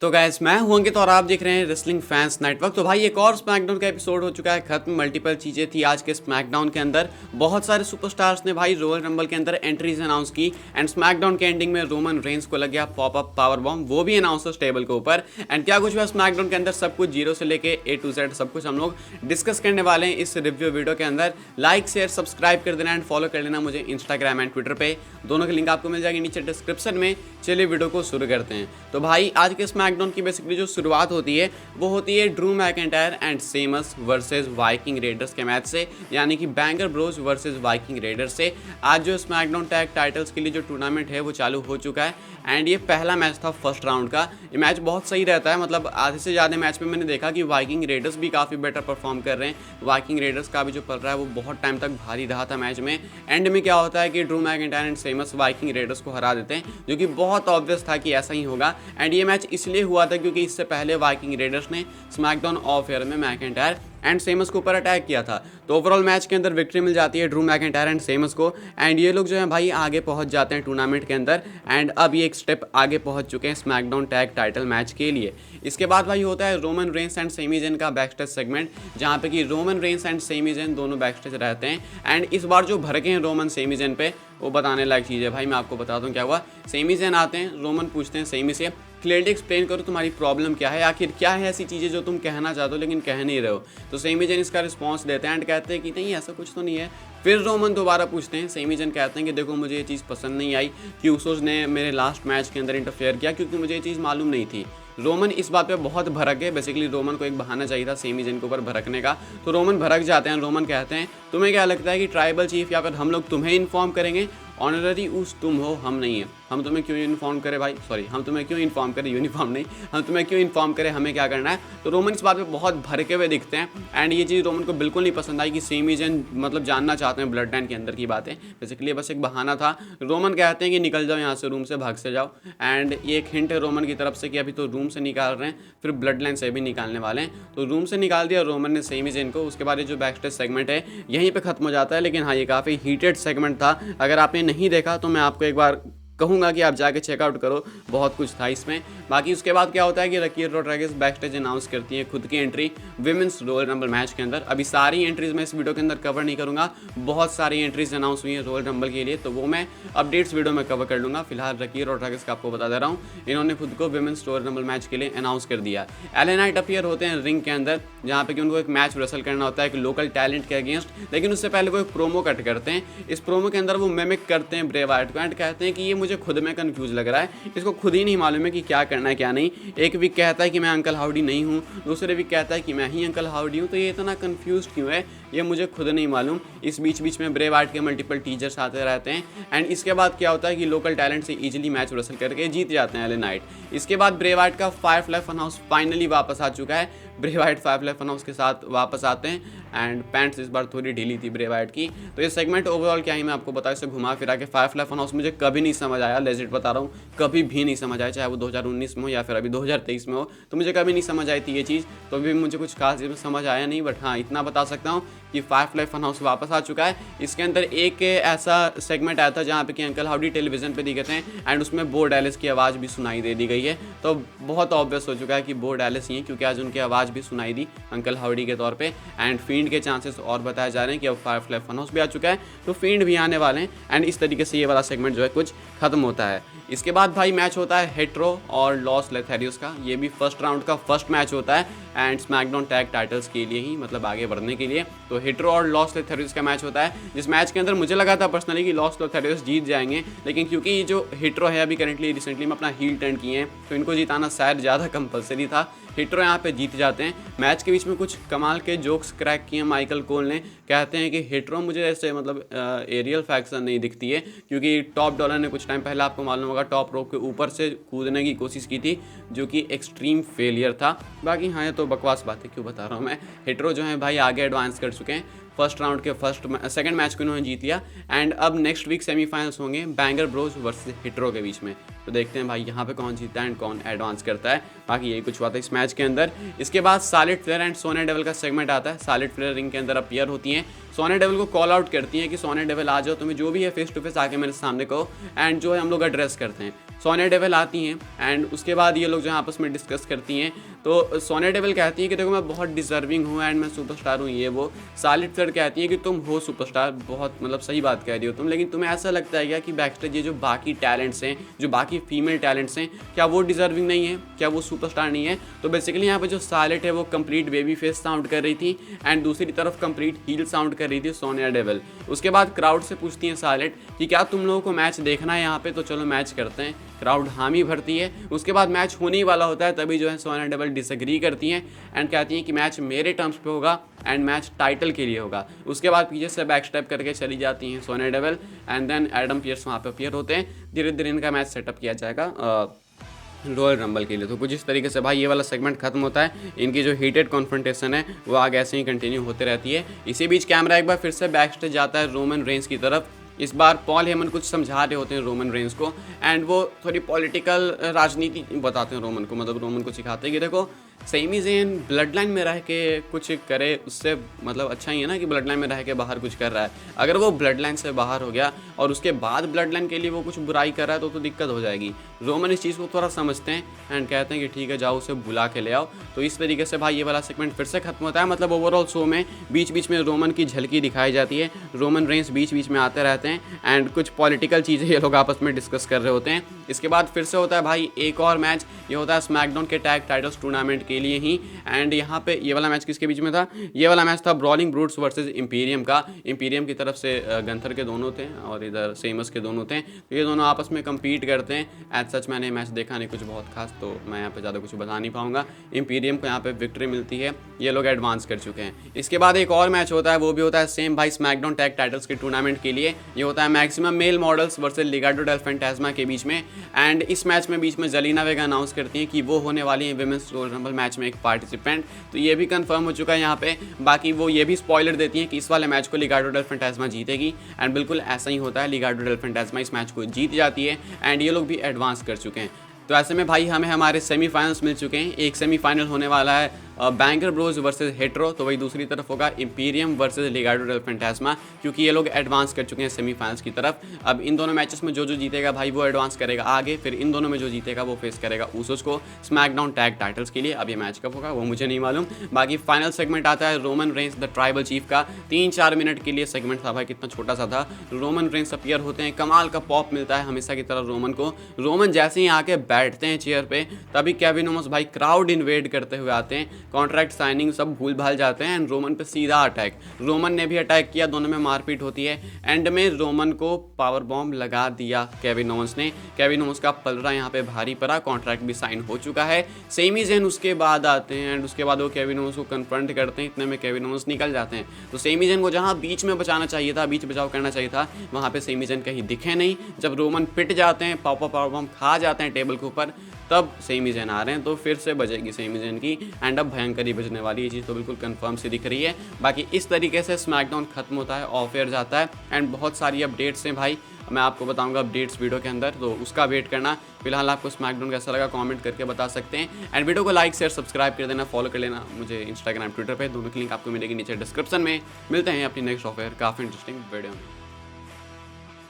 तो गाइस मैं हूं अंकित और आप देख रहे हैं रेसलिंग फैंस नेटवर्क। तो भाई एक और स्मैकडाउन का एपिसोड हो चुका है खत्म। मल्टीपल चीज़ें थी आज के स्मैकडाउन के अंदर। बहुत सारे सुपरस्टार्स ने भाई रॉयल रंबल के अंदर एंट्रीज अनाउंस की एंड स्मैकडाउन के एंडिंग में रोमन रेंस को लग गया पॉप अप पावर बॉम्ब, वो भी अनाउंसर्स टेबल के ऊपर। एंड क्या कुछ हुआ स्मैकडाउन के अंदर सब कुछ जीरो से लेके A to Z सब कुछ हम लोग डिस्कस करने वाले हैं इस रिव्यू वीडियो के अंदर। लाइक शेयर सब्सक्राइब कर देना एंड फॉलो कर लेना मुझे इंस्टाग्राम एंड ट्विटर पे, दोनों की लिंक आपको मिल जाएगी नीचे डिस्क्रिप्शन में। चलिए वीडियो को शुरू करते हैं। तो भाई आज के स्मैकडाउन की बेसिकली जो शुरुआत होती है वो होती है Drew McIntyre and Sheamus versus Viking Raiders के मैच से, यानी कि Banger Bros versus Viking Raiders से। आज जो स्मैकडाउन टैग टाइटल्स के लिए जो टूर्नामेंट है वो चालू हो चुका है एंड ये पहला मैच था फर्स्ट राउंड का। ये मैच बहुत सही रहता है, मतलब आधे से ज़्यादा मैच में मैंने देखा कि वाइकिंग रेडर्स भी काफ़ी बेटर परफॉर्म कर रहे हैं। वाइकिंग रेडर्स का भी जो पल रहा है वो बहुत टाइम तक भारी रहा था मैच में। एंड में क्या होता है कि Drew McIntyre and seems Viking readers को हरा देते हैं, जो कि बहुत ऑब्वियस था कि ऐसा ही होगा। एंड ये मैच इसलिए हुआ था क्योंकि इससे पहले वाइकिंग रेडर्स ने स्मैकडाउन ऑफ एयर में मैकिंटायर एंड सेमस के ऊपर अटैक किया था। तो ओवरऑल मैच के अंदर विक्ट्री मिल जाती है ड्रू मैकिंटायर एंड सेमस को एंड ये लोग जो है भाई आगे पहुंच जाते हैं टूर्नामेंट के अंदर। एंड अब ये एक स्टेप आगे पहुंच चुके हैं स्मैकडाउन टैग टाइटल मैच के लिए। इसके बाद भाई होता है Roman Reigns and Sami Zayn का बैकस्टेज सेगमेंट, जहाँ पे कि Roman Reigns and Sami Zayn दोनों बैकस्टेज रहते हैं। एंड इस बार जो भड़के हैं रोमन सेमी ज़ेन पे वो बताने लायक चीज़ है भाई। मैं आपको बताता हूँ क्या हुआ। सेमी ज़ेन आते हैं, रोमन पूछते हैं सेमी से क्लियरली एक्सप्लेन करो तुम्हारी प्रॉब्लम क्या है, आखिर क्या है ऐसी चीज़ें जो तुम कहना चाहते हो लेकिन कह नहीं रहे हो। तो सेमी ज़ेन इसका रिस्पॉन्स देते हैं एंड कहते हैं कि नहीं ऐसा कुछ तो नहीं है। फिर रोमन दोबारा पूछते हैं, सेमी ज़ेन कहते हैं कि देखो मुझे ये चीज़ पसंद नहीं आई कि उसोस ने मेरे लास्ट मैच के अंदर इंटरफेयर किया क्योंकि मुझे ये चीज़ मालूम नहीं थी। रोमन इस बात पे बहुत भड़क गए। बेसिकली रोमन को एक बहाना चाहिए था सेमी ज़ेन के ऊपर भड़कने का, तो रोमन भड़क जाते हैं। रोमन कहते हैं तुम्हें क्या लगता है कि ट्राइबल चीफ या फिर हम लोग तुम्हें इन्फॉर्म करेंगे? ऑनररी उस तुम हो, हम नहीं है। हम तुम्हें क्यों इन्फॉर्म करें भाई, सॉरी हम तुम्हें क्यों इन्फॉर्म करें, यूनिफॉर्म नहीं, हम तुम्हें क्यों इन्फॉर्म करें, हमें क्या करना है। तो रोमन इस बात पे बहुत भड़के हुए दिखते हैं एंड ये चीज़ रोमन को बिल्कुल नहीं पसंद आई कि सेमी ज़ेन मतलब जानना चाहते हैं ब्लड लाइन के अंदर की बातें। बेसिकली बस एक बहाना था। रोमन कहते हैं कि निकल जाओ यहाँ से, रूम से भाग से जाओ। एंड ये एक हिंट है रोमन की तरफ से कि अभी तो रूम से निकाल रहे हैं, फिर ब्लड लाइन से भी निकालने वाले हैं। तो रूम से निकाल दिया रोमन ने सेमी ज़ेन को। उसके बाद ये जो बैकस्टेज सेगमेंट है यहीं पे खत्म हो जाता है। लेकिन हाँ ये काफ़ी हीटेड सेगमेंट था। अगर आपने नहीं देखा तो मैं आपको एक बार कहूँगा कि आप जाके चेकआउट करो, बहुत कुछ था इसमें। बाकी उसके बाद क्या होता है कि रकीर रोड्रिगेज बैकस्टेज अनाउंस करती है खुद की entry women's royal rumble match के अंदर। अभी सारी एंट्रीज मैं इस वीडियो के अंदर कवर नहीं करूँगा, बहुत सारी एंट्रीज अनाउंस हुई हैं रॉयल रंबल के लिए, तो वो मैं अपडेट्स वीडियो में कवर कर लूँगा। फिलहाल रकीर रोड्रिगेज का आपको बता दे रहा हूँ, इन्होंने खुद को विमेंस रॉयल रंबल मैच के लिए अनाउंस कर दिया। एले नाइट अपीयर होते हैं रिंग के अंदर, जहाँ पे कि उनको एक मैच रेसल करना होता है एक लोकल टैलेंट के अगेंस्ट। लेकिन उससे पहले वो एक प्रोमो कट करते हैं। इस प्रोमो के अंदर वो मिमिक करते हैं ब्रे वाइट को एंड कहते हैं कि ये मुझे खुद में कन्फ्यूज लग रहा है, इसको खुद ही नहीं मालूम है कि क्या करना है क्या नहीं। एक वीक कहता है कि मैं अंकल हाउडी नहीं हूँ, दूसरे वीक कहता है कि मैं ही अंकल हाउडी हूँ। तो ये इतना कंफ्यूज क्यों है ये मुझे खुद नहीं मालूम। इस बीच में ब्रे वाइट के मल्टीपल टीचर्स आते रहते हैं एंड इसके बाद क्या होता है कि लोकल टैलेंट से इजीली मैच रेसल करके जीत जाते हैं एले नाइट। इसके बाद ब्रे वाइट का फायरफ्लाई फनहाउस फाइनली वापस आ चुका है। ब्रे वाइट फायरफ्लाई फनहाउस के साथ वापस आते हैं एंड पैंट्स इस बार थोड़ी ढीली थी ब्रे वाइट की। तो ये सेगमेंट ओवरऑल क्या ही मैं आपको बताऊँ, इसे घुमा फिरा के फायरफ्लाई फनहाउस मुझे कभी नहीं समझ आया, लेजिट बता रहा हूँ, कभी भी नहीं समझ आया। चाहे वो 2019 में हो या फिर अभी 2023 में हो, तो मुझे कभी नहीं समझ आई थी ये चीज़। तो अभी मुझे कुछ खास इसमें समझ आया नहीं, बट हाँ इतना बता सकता हूँ कि फायरफ्लाई फनहाउस वापस आ चुका है। इसके अंदर एक ऐसा सेगमेंट आया था जहाँ पे कि अंकल हाउडी टेलीविजन पे दिखे थे एंड उसमें बो डैलिस की आवाज़ भी सुनाई दे दी गई है। तो बहुत ऑब्वियस हो चुका है कि बो डैलिस ही है, क्योंकि आज उनकी आवाज़ भी सुनाई दी अंकल हाउडी के तौर पे। एंड फील्ड के चांसेस और बताए जा रहे हैं कि अब फायरफ्लाई फनहाउस भी आ चुका है, तो फील्ड भी आने वाले हैं। एंड इस तरीके से ये वाला सेगमेंट जो है कुछ खत्म होता है। इसके बाद भाई मैच होता है हेट्रो और लॉस लेथेरियस का। ये भी फर्स्ट राउंड का फर्स्ट मैच होता है एंड स्मैकडाउन टैग टाइटल्स के लिए ही, मतलब आगे बढ़ने के लिए। तो हेट्रो और लॉस लेथेरियस का मैच होता है, जिस मैच के अंदर मुझे लगा था पर्सनली कि लॉस लेथेरियस जीत जाएंगे। लेकिन क्योंकि ये जो हेट्रो है अभी करेंटली रिसेंटली में अपना हील टर्न किए हैं, तो इनको जिताना शायद ज़्यादा कंपलसरी था। हेट्रो यहाँ पे जीत जाते हैं। मैच के बीच में कुछ कमाल के जोक्स क्रैक किए माइकल कोल ने। कहते हैं कि हेट्रो मुझे ऐसे मतलब एरियल फैक्शन नहीं दिखती है, क्योंकि टॉप डॉलर ने कुछ टाइम पहले आपको मालूम होगा टॉप रोप के ऊपर से कूदने की कोशिश की थी, जो कि एक्सट्रीम फेलियर था। बाकी हाँ ये तो बकवास बात है, क्यों बता रहा हूँ मैं। हेट्रो जो है भाई आगे एडवांस कर चुके हैं। फर्स्ट राउंड के सेकंड मैच को इन्होंने जीत लिया एंड अब नेक्स्ट वीक सेमीफाइनल्स होंगे बैंगर ब्रोज वर्सेस हेट्रो के बीच में। तो देखते हैं भाई यहाँ पे कौन जीतता है एंड कौन एडवांस करता है। बाकी यही कुछ हुआ था इस मैच के अंदर। इसके बाद Charlotte Flair and Sonya Deville का सेगमेंट आता है। सालिड फ्लेयर रिंग के अंदर अपीयर होती हैं, सोनिया डेविल को कॉल आउट करती हैं कि सोनिया डेविल आ जाओ, तुम्हें जो भी है फेस टू फेस आके मेरे सामने कहो एंड जो है हम लोग एड्रेस करते हैं। सोनिया डेविल आती हैं एंड उसके बाद ये लोग जो है आपस में डिस्कस करती हैं। तो सोनिया डेविल कहती है कि देखो मैं बहुत डिजर्विंग हूँ एंड मैं सुपरस्टार हूँ, ये वो। सार्लेट फ्लेयर कहती है कि तुम हो सुपरस्टार, बहुत मतलब सही बात कह रही हो तुम, लेकिन तुम्हें ऐसा लगता है क्या कि बैकस्टेज ये जो बाकी टैलेंट्स हैं, जो बाकी फीमेल टैलेंट्स हैं, क्या वो डिजर्विंग नहीं है, क्या वो सुपरस्टार नहीं है? तो बेसिकली यहाँ पर जो सार्लेट है वो कंप्लीट बेबी फेस साउंड कर रही थी एंड दूसरी तरफ कंप्लीट हील साउंड कर रही थी सोनिया डेविल। उसके बाद क्राउड से पूछती हैं सार्लेट कि क्या तुम लोगों को मैच देखना है यहाँ पे, तो चलो मैच करते हैं। क्राउड हामी भरती है। उसके बाद मैच होने ही वाला होता है, तभी जो है सोनिया डेविल डिसएग्री करती हैं एंड कहती हैं कि मैच मेरे टर्म्स पे होगा एंड मैच टाइटल के लिए होगा। उसके बाद पीछे से बैक स्टेप करके चली जाती हैं Sonya Deville and then Adam Pearce वहाँ पे अपीयर होते हैं। धीरे धीरे इनका मैच सेटअप किया जाएगा रॉयल रंबल के लिए। तो कुछ इस तरीके से भाई ये वाला सेगमेंट खत्म होता है। इनकी जो हीटेड कॉन्फ्रंटेशन है वो आगे ऐसे ही कंटिन्यू होते रहती है। इसी बीच कैमरा एक बार फिर से बैक स्टेज जाता है रोमन रेंस की तरफ। इस बार पॉल हेमन कुछ समझा रहे होते हैं रोमन रेंस को एंड वो थोड़ी पॉलिटिकल राजनीति बताते हैं रोमन को, मतलब रोमन को सिखाते हैं कि देखो सेमी ज़ेन ब्लड लाइन में रह के कुछ करे, उससे मतलब अच्छा ही है ना कि ब्लड लाइन में रह के बाहर कुछ कर रहा है। अगर वो ब्लड लाइन से बाहर हो गया और उसके बाद ब्लड लाइन के लिए वो कुछ बुराई कर रहा है तो दिक्कत हो जाएगी। रोमन इस चीज़ को थोड़ा समझते हैं एंड कहते हैं कि ठीक है जाओ उसे बुला के ले आओ। तो इस तरीके से भाई ये वाला सेगमेंट फिर से खत्म होता है। मतलब ओवरऑल शो में बीच बीच में रोमन की झलकी दिखाई जाती है, रोमन रेंस बीच बीच में आते रहते हैं एंड कुछ पॉलिटिकल चीज़ें ये लोग आपस में डिस्कस कर रहे होते हैं। इसके बाद फिर से होता है भाई एक और मैच, ये होता है स्मैकडाउन के टैग टाइटल्स टूर्नामेंट के लिए ही। एंड यहाँ पे ये वाला मैच किसके बीच में था? ये वाला मैच था ब्रॉलिंग ब्रूट्स वर्सेस इंपीरियम का। इंपीरियम की तरफ से गंथर के दोनों थे और इधर सेमस के दोनों थे। तो ये दोनों आपस में कम्पीट करते हैं। एज सच मैंने मैच देखा नहीं कुछ बहुत खास, तो मैं यहाँ पे ज़्यादा कुछ बता नहीं पाऊंगा। इंपीरियम को यहाँ पे विक्ट्री मिलती है, ये लोग एडवांस कर चुके हैं। इसके बाद एक और मैच होता है, वो भी होता है सेम भाई स्मैकडाउन टैग टाइटल्स के टूर्नामेंट के लिए। ये होता है Maximum Male Models versus Legado del Fantasma के बीच में। एंड इस मैच में बीच में जेलिना वेगा अनाउंस करती हैं कि वो होने वाली है विमेंस रॉयल रंबल मैच में एक पार्टिसिपेंट। तो ये भी कंफर्म हो चुका है यहाँ पे। बाकी वो ये भी स्पॉइलर देती हैं कि इस वाले मैच को लिगाडो डेल फैंटास्मा जीतेगी एंड बिल्कुल ऐसा ही होता है, लिगाडो डेल फैंटास्मा इस मैच को जीत जाती है एंड ये लोग भी एडवांस कर चुके हैं। तो ऐसे में भाई हमें हमारे सेमीफाइनल्स मिल चुके हैं। एक सेमीफाइनल होने वाला है बैंगर ब्रोज वर्सेस हेट्रो, तो वही दूसरी तरफ होगा इंपीरियम वर्सेस लिगाडो डेल फैंटास्मा, क्योंकि ये लोग एडवांस कर चुके हैं सेमीफाइनल्स की तरफ। अब इन दोनों मैचेस में जो जीतेगा भाई वो एडवांस करेगा आगे, फिर इन दोनों में जो जीतेगा वो फेस करेगा ऊसोस को स्मैकडाउन टैग टाइटल्स के लिए। अब ये मैच कब होगा वो मुझे नहीं मालूम। बाकी फाइनल सेगमेंट आता है Roman Reigns the tribal chief का। 3-4 मिनट के लिए सेगमेंट था भाई, कितना छोटा सा था। रोमन रेंस अपीयर होते हैं, कमाल का पॉप मिलता है हमेशा की तरह रोमन को। रोमन जैसे ही आके बैठते हैं चेयर पे, तभी केविन ओमस भाई क्राउड इन्वेड करते हुए आते हैं। कॉन्ट्रैक्ट साइनिंग सब भूल भाल जाते हैं एंड रोमन पे सीधा अटैक। रोमन ने भी अटैक किया, दोनों में मारपीट होती है। एंड में रोमन को पावर बॉम्ब लगा दिया केविन ओवंस ने। केविन ओवंस का पलड़ा यहाँ पे भारी पड़ा, कॉन्ट्रैक्ट भी साइन हो चुका है। सेमी ज़ेन उसके बाद आते हैं एंड उसके बाद वो केविन ओवंस को कन्फ्रंट करते हैं। इतने में केविन ओवंस निकल जाते हैं। तो सेमी ज़ेन को जहाँ बीच में बचाना चाहिए था, बीच बचाव करना चाहिए था, वहाँ पे सेमी ज़ेन कहीं दिखे नहीं। जब रोमन पिट जाते हैं, पावर बॉम्ब खा जाते हैं टेबल के ऊपर, तब सेमी ज़ेन आ रहे हैं। तो फिर से बजेगी सेमी ज़ेन की एंड अब भयंकर ही बजने वाली, ये चीज़ तो बिल्कुल कंफर्म सी दिख रही है। बाकी इस तरीके से स्मैकडाउन खत्म होता है, ऑफ एयर जाता है एंड बहुत सारी अपडेट्स हैं भाई, मैं आपको बताऊंगा अपडेट्स वीडियो के अंदर, तो उसका वेट करना। फिलहाल आपको स्मैकडाउन कैसा लगा कमेंट करके बता सकते हैं एंड वीडियो को लाइक शेयर सब्सक्राइब कर देना, फॉलो कर लेना मुझे इंस्टाग्राम ट्विटर पे, दोनों की लिंक आपको मिलेगी नीचे डिस्क्रिप्शन में। मिलते हैं अपनी नेक्स्ट ऑफ एयर काफ़ी इंटरेस्टिंग वीडियो में।